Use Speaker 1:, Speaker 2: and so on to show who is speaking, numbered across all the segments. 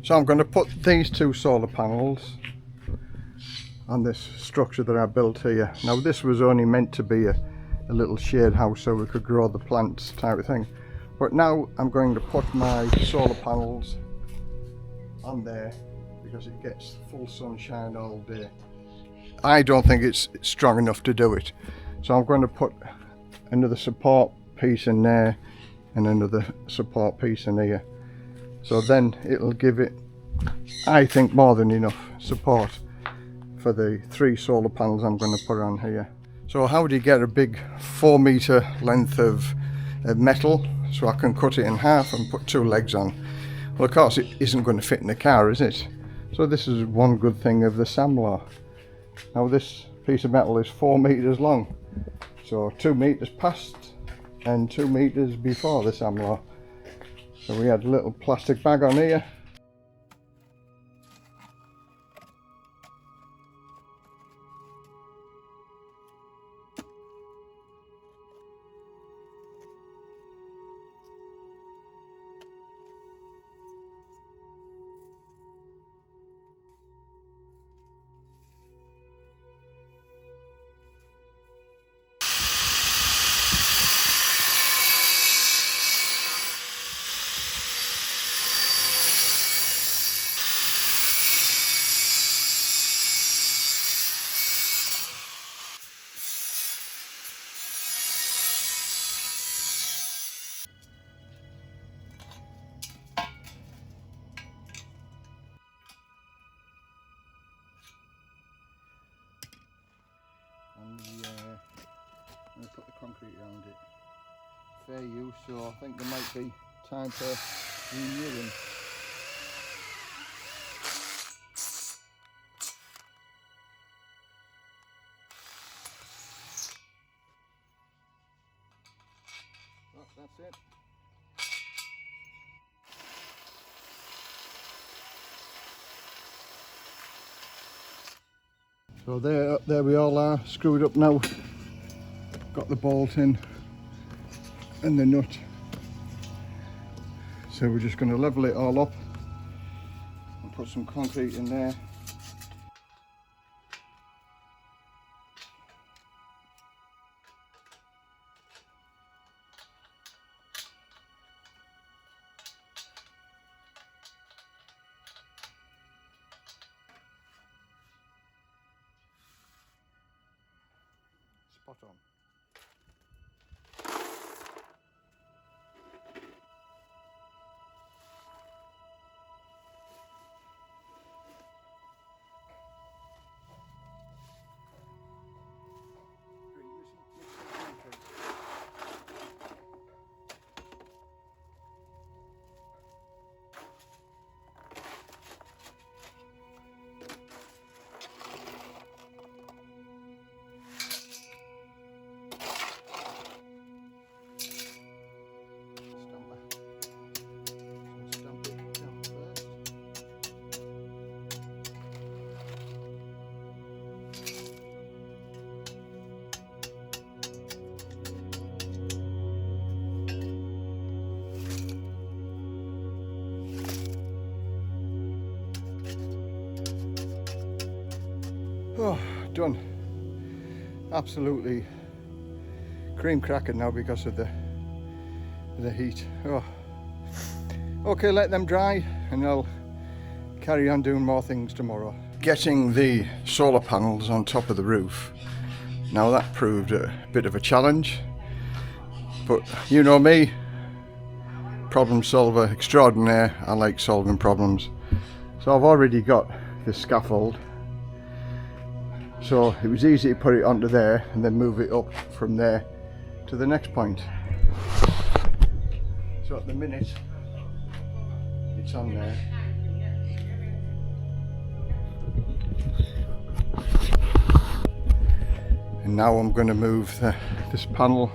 Speaker 1: So I'm going to put these two solar panels on this structure that I built here. Now this was only meant to be a little shade house so we could grow the plants type of thing. But now I'm going to put my solar panels on there because it gets full sunshine all day. I don't think it's strong enough to do it. So I'm going to put another support piece in there and another support piece in here. So then it'll give it, I think, more than enough support for the 3 solar panels I'm going to put on here. So how do you get a big 4 meter length of metal so I can cut it in half and put 2 legs on? Well, of course it isn't going to fit in the car, is it? So this is one good thing of the Samlar. Now this piece of metal is 4 meters long, so 2 meters past and 2 meters before the Samlar. So we had a little plastic bag on here. I'm going to put the concrete around it. Fair use, so I think there might be time for renewing. Oh, that's it. So there we all are, screwed up now. Got the bolt in and the nut. So we're just going to level it all up and put some concrete in there. Spot on. Oh, done. Absolutely cream cracking now because of the heat. Oh. Okay, let them dry and I'll carry on doing more things tomorrow. Getting the solar panels on top of the roof. Now that proved a bit of a challenge, but you know me, problem solver extraordinaire. I like solving problems. So I've already got the scaffold. So it was easy to put it onto there and then move it up from there to the next point. So at the minute it's on there. And now I'm going to move this panel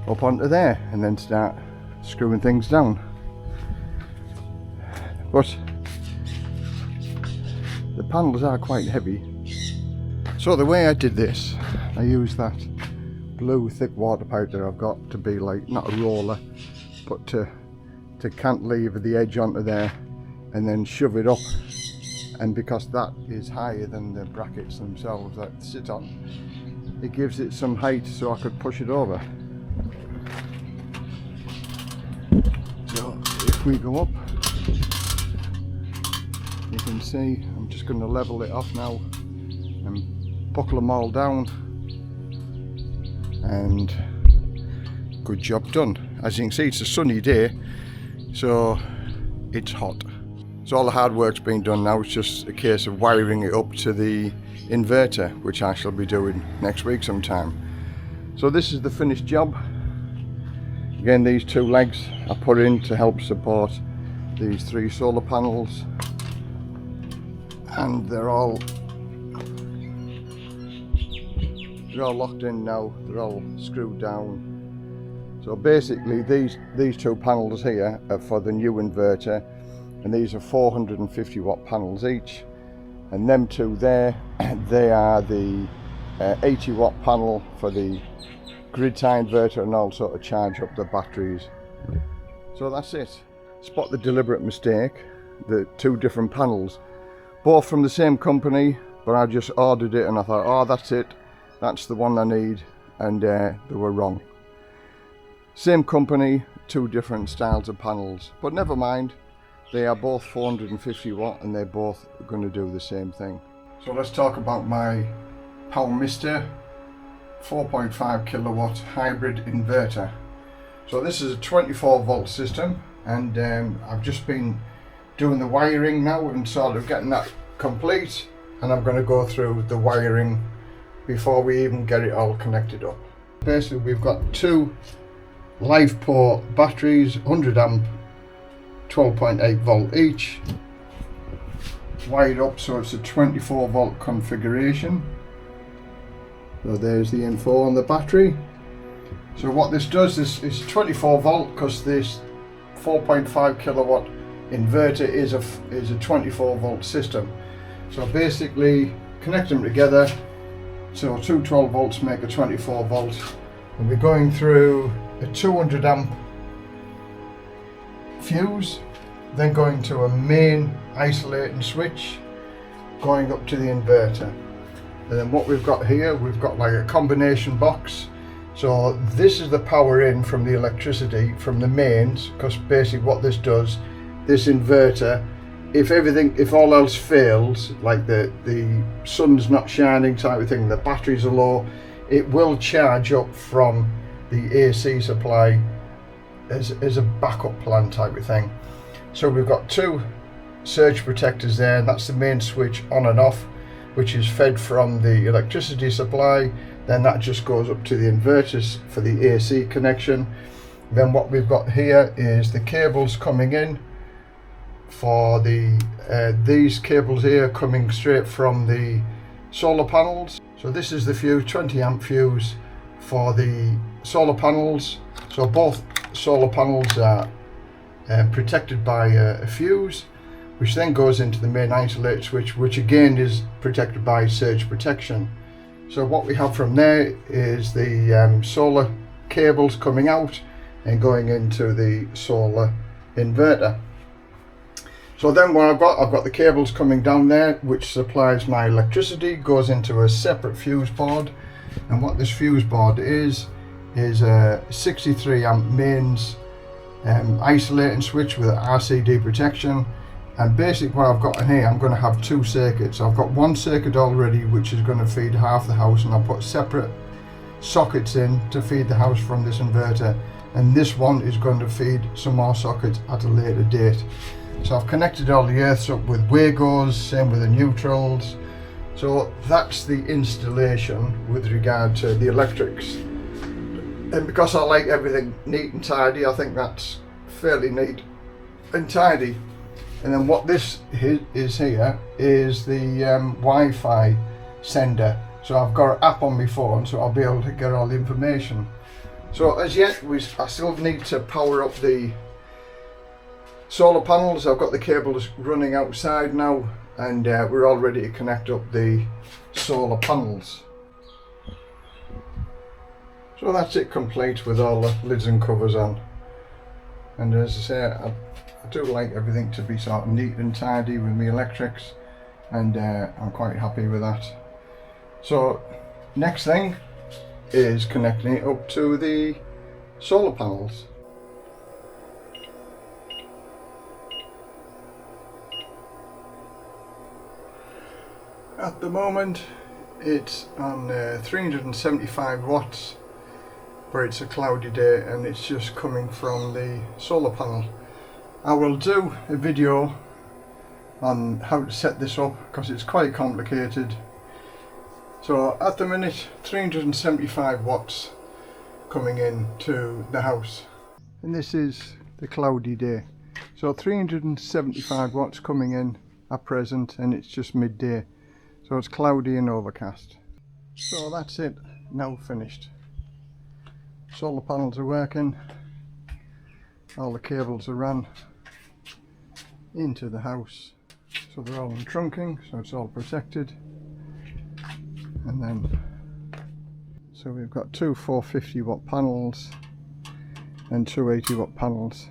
Speaker 1: up onto there and then start screwing things down. But the panels are quite heavy. So the way I did this, I used that blue thick water pipe that I've got to be like, not a roller, but to cantilever the edge onto there and then shove it up, and because that is higher than the brackets themselves that sit on, it gives it some height so I could push it over. So if we go up, you can see I'm just going to level it off now and buckle them all down, and good job done. As you can see, it's a sunny day, so it's hot. So all the hard work's been done now. It's just a case of wiring it up to the inverter, which I shall be doing next week sometime. So this is the finished job. Again, these two legs I put in to help support these 3 solar panels, and they're all locked in now. They're all screwed down. So basically these 2 panels here are for the new inverter, and these are 450 watt panels each, and them 2 there, they are the 80 watt panel for the grid tie inverter, and also to charge up the batteries. So that's it. Spot the deliberate mistake. The 2 different panels, both from the same company, but I just ordered it and I thought, oh, that's it, that's the one I need, and they were wrong. Same company, 2 different styles of panels, but never mind. They are both 450 watt and they're both going to do the same thing. So let's talk about my Power Mister 4.5 kilowatt hybrid inverter. So this is a 24 volt system, and I've just been doing the wiring now and sort of getting that complete, and I'm going to go through the wiring before we even get it all connected up. Basically we've got 2 live port batteries, 100 amp, 12.8 volt each, wired up so it's a 24 volt configuration. So there's the info on the battery. So what this does is 24 volt, because this 4.5 kilowatt inverter is a 24 volt system. So basically connect them together, so 2 12 volts make a 24 volt, and we're going through a 200 amp fuse, then going to a main isolating switch, going up to the inverter. And then what we've got here, we've got like a combination box. So this is the power in from the electricity from the mains, because basically what this does, this inverter, if all else fails, like the sun's not shining type of thing, the batteries are low, it will charge up from the AC supply as a backup plan type of thing. So we've got 2 surge protectors there, and that's the main switch on and off, which is fed from the electricity supply. Then that just goes up to the inverters for the AC connection. Then what we've got here is the cables coming in for these cables here coming straight from the solar panels. So this is the fuse, 20 amp fuse for the solar panels. So both solar panels are protected by a fuse, which then goes into the main isolator switch, which again is protected by surge protection. So what we have from there is the solar cables coming out and going into the solar inverter. So then what I've got the cables coming down there, which supplies my electricity, goes into a separate fuse board. And what this fuse board is a 63 amp mains isolating switch with RCD protection. And basically what I've got in here, I'm going to have 2 circuits. I've got 1 circuit already which is going to feed half the house, and I'll put separate sockets in to feed the house from this inverter, and this one is going to feed some more sockets at a later date. So I've connected all the earths up with Wagos, same with the neutrals. So that's the installation with regard to the electrics. And because I like everything neat and tidy, I think that's fairly neat and tidy. And then what this is here is the Wi-Fi sender. So I've got an app on my phone, so I'll be able to get all the information. So as yet, I still need to power up the solar panels. I've got the cables running outside now, and we're all ready to connect up the solar panels. So that's it complete with all the lids and covers on. And as I say, I do like everything to be sort of neat and tidy with my electrics, and I'm quite happy with that. So next thing is connecting it up to the solar panels. At the moment it's on 375 watts, but it's a cloudy day and it's just coming from the solar panel. I will do a video on how to set this up because it's quite complicated. So at the minute 375 watts coming in to the house, and this is the cloudy day, so 375 watts coming in at present, and it's just midday, so it's cloudy and overcast. So that's it, now finished. Solar panels are working, all the cables are run into the house, so they're all in trunking, so it's all protected. And then, so we've got two 450 watt panels and two 80 watt panels.